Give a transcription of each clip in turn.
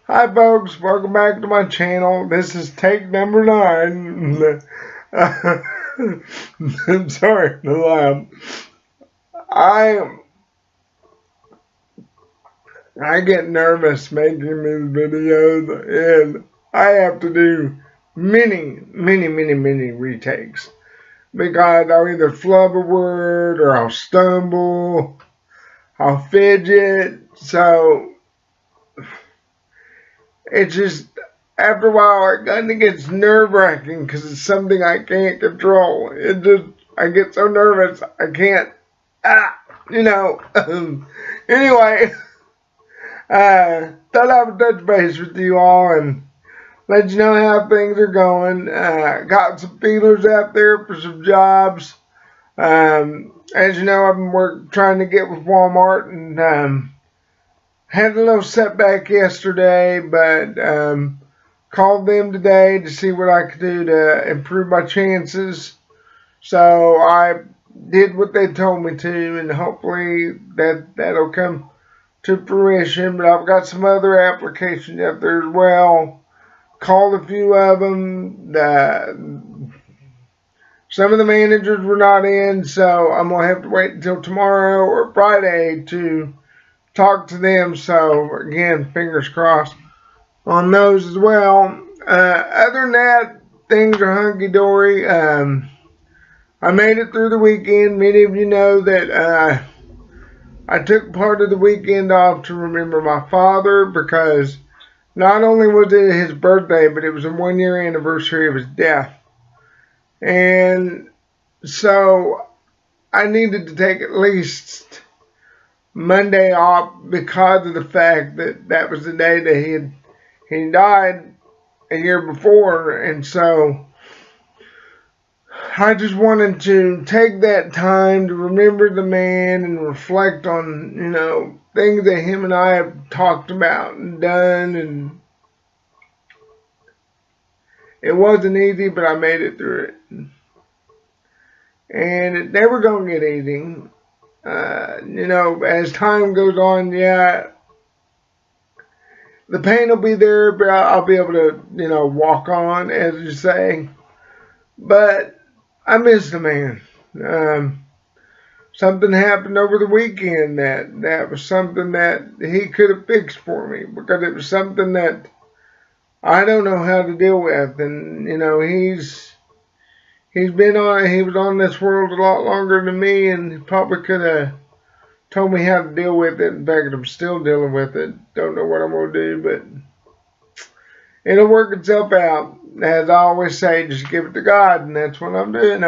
Hi folks, welcome back to my channel. This is take number 9. I'm sorry to laugh. I I get nervous making these videos and I have to do many retakes because I'll either flub a word or I'll stumble, I'll fidget, so it's just after a while it kind of gets nerve-wracking because it's something I can't control. I get so nervous I can't, ah, you know. Anyway, thought I would touch base with you all and let you know how things are going. Got some feelers out there for some jobs. As you know, I've been trying to get with Walmart and had a little setback yesterday, but called them today to see what I could do to improve my chances. So I did what they told me to, and hopefully that'll come to fruition. But I've got some other applications out there as well. Called a few of them. Some of the managers were not in, so I'm going to have to wait until tomorrow or Friday to talk to them. So again, fingers crossed on those as well. Other than that, things are hunky-dory. I made it through the weekend. Many of you know that I took part of the weekend off to remember my father because not only was it his birthday, but it was a 1-year anniversary of his death. And so I needed to take at least Monday off because of the fact that that was the day that he died a year before, and so I just wanted to take that time to remember the man and reflect on, things that him and I have talked about and done, and it wasn't easy, but I made it through it. And it never gonna get easy. As time goes on, yeah, the pain will be there, but I'll be able to, walk on, as you say. But I miss the man. Something happened over the weekend that was something that he could have fixed for me because it was something that I don't know how to deal with. And, he was on this world a lot longer than me, and he probably could have told me how to deal with it. In fact, I'm still dealing with it. Don't know what I'm going to do, but it'll work itself out. As I always say, just give it to God, and that's what I'm doing.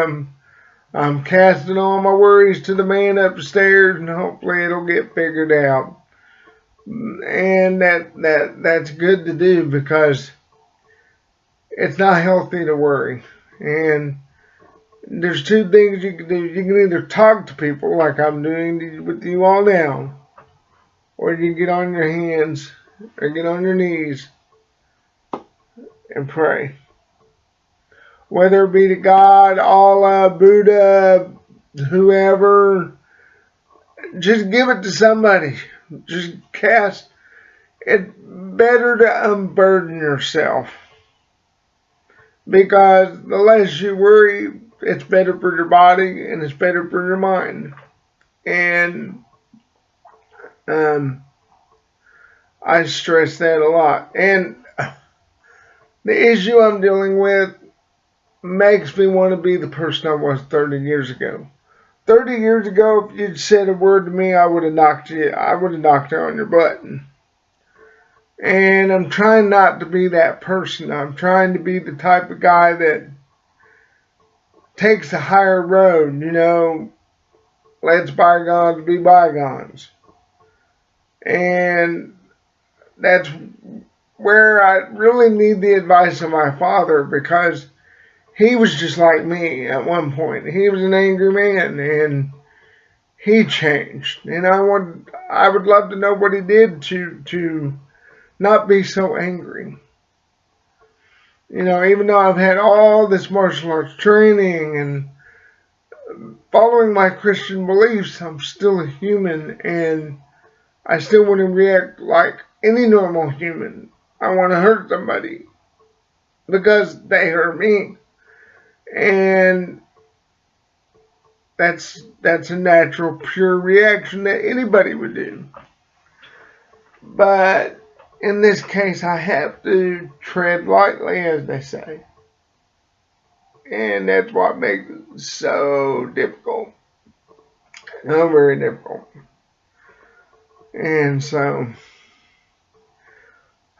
I'm casting all my worries to the man upstairs, and hopefully it'll get figured out. And that's good to do because it's not healthy to worry. And there's two things you can do. You can either talk to people like I'm doing with you all now, or you get on your hands or get on your knees and pray. Whether it be to God, Allah, Buddha, whoever, just give it to somebody. Just cast. It's better to unburden yourself because the less you worry, it's better for your body and it's better for your mind. And I stress that a lot. And the issue I'm dealing with makes me want to be the person I was 30 years ago. 30 years ago, if you'd said a word to me, I would have knocked you on your butt. And I'm trying not to be that person. I'm trying to be the type of guy that takes the higher road, lets bygones be bygones. And that's where I really need the advice of my father because he was just like me at one point. He was an angry man and he changed. And I would love to know what he did to not be so angry. Even though I've had all this martial arts training and following my Christian beliefs, I'm still a human and I still want to react like any normal human. I want to hurt somebody because they hurt me. And that's a natural, pure reaction that anybody would do. But in this case, I have to tread lightly, as they say. And that's what makes it so difficult. So very difficult. And so,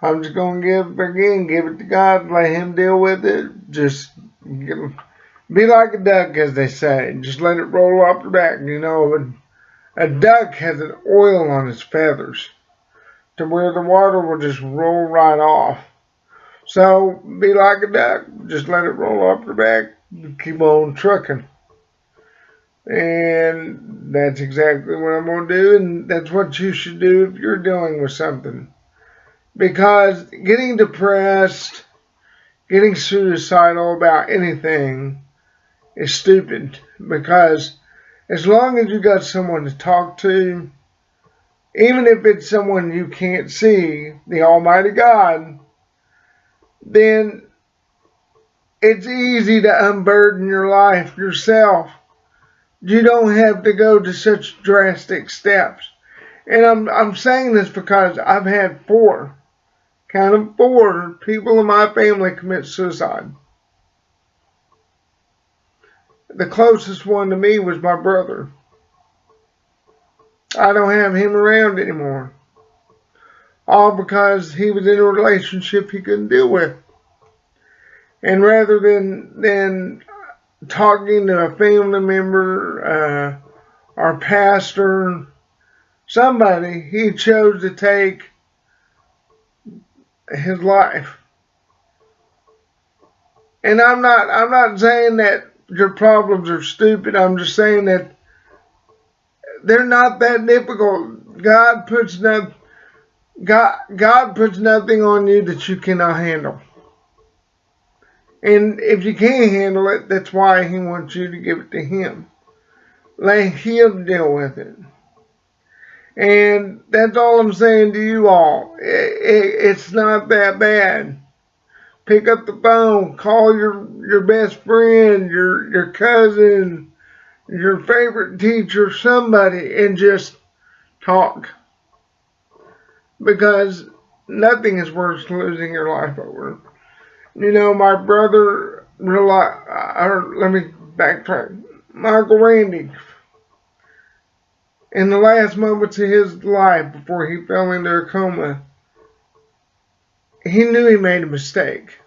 I'm just going to give it to God, let Him deal with it. Just be like a duck, as they say. Just let it roll off the back. You know, a duck has an oil on its feathers to where the water will just roll right off. So be like a duck. Just let it roll off the back. Keep on trucking. And that's exactly what I'm going to do. And that's what you should do if you're dealing with something. Because getting depressed, getting suicidal about anything is stupid. Because as long as you got someone to talk to, even if it's someone you can't see, the Almighty God, then it's easy to unburden your life yourself. You don't have to go to such drastic steps. And I'm saying this because I've had four people in my family commit suicide. The closest one to me was my brother. I don't have him around anymore. All because he was in a relationship he couldn't deal with. And rather than talking to a family member, our pastor, somebody, he chose to take his life. And I'm not saying that your problems are stupid. I'm just saying that they're not that difficult. God puts nothing on you that you cannot handle. And if you can't handle it, that's why He wants you to give it to Him. Let Him deal with it. And that's all I'm saying to you all. It's not that bad. Pick up the phone, call your best friend, your cousin, your favorite teacher, somebody, and just talk. Because nothing is worth losing your life over. You know, my brother, let me backtrack. My Uncle Randy, in the last moments of his life before he fell into a coma, he knew he made a mistake.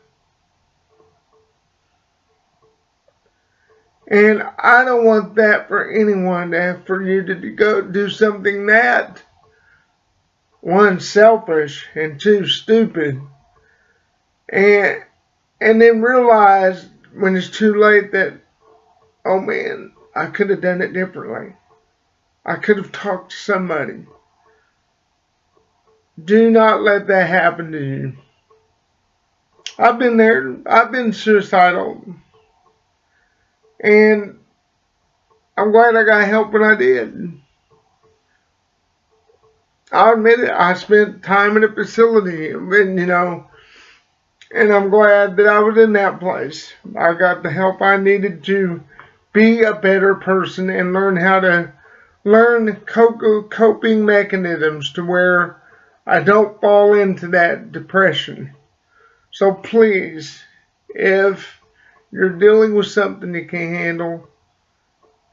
And I don't want that for anyone, for you to go do something that, one, selfish, and two, stupid. And then realize when it's too late that, oh man, I could have done it differently. I could have talked to somebody. Do not let that happen to you. I've been there. I've been suicidal. And I'm glad I got help when I did. I'll admit it. I spent time in a facility. And I'm glad that I was in that place. I got the help I needed to be a better person and learn coping mechanisms to where I don't fall into that depression. So please, if you're dealing with something you can't handle,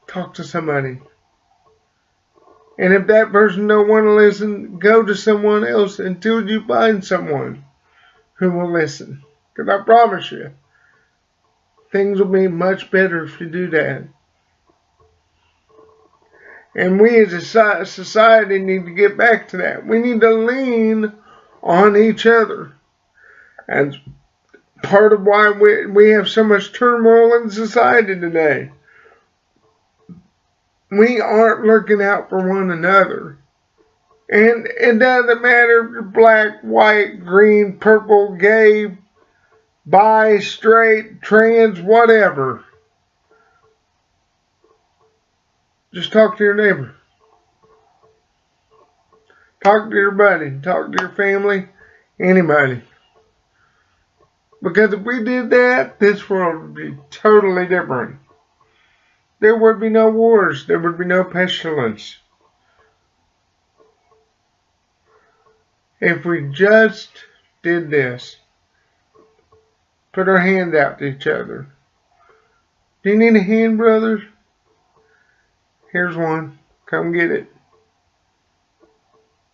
talk to somebody. And if that person don't want to listen, go to someone else until you find someone who will listen. Because I promise you, things will be much better if you do that. And we as a society need to get back to that. We need to lean on each other. And part of why we have so much turmoil in society today. We aren't looking out for one another. And it doesn't matter if you're black, white, green, purple, gay, bi, straight, trans, whatever. Just talk to your neighbor. Talk to your buddy. Talk to your family. anybody. Because if we did that, this world would be totally different. There would be no wars. There would be no pestilence. If we just did this, put our hand out to each other. Do you need a hand, brothers? Here's one. Come get it.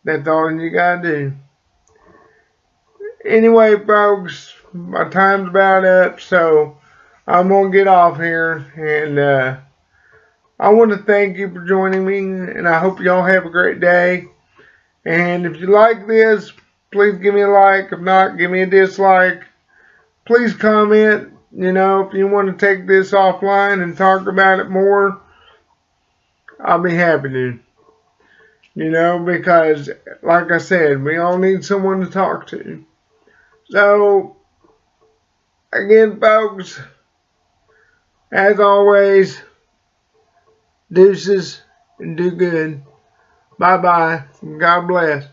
That's all you gotta do. Anyway, folks, my time's about up, so I'm gonna get off here, and I want to thank you for joining me, and I hope y'all have a great day. And if you like this, please give me a like. If not, give me a dislike. Please comment. You know, if you want to take this offline and talk about it more, I'll be happy to. You know, because, like I said, we all need someone to talk to. So, again, folks, as always, deuces and do good. Bye-bye. God bless.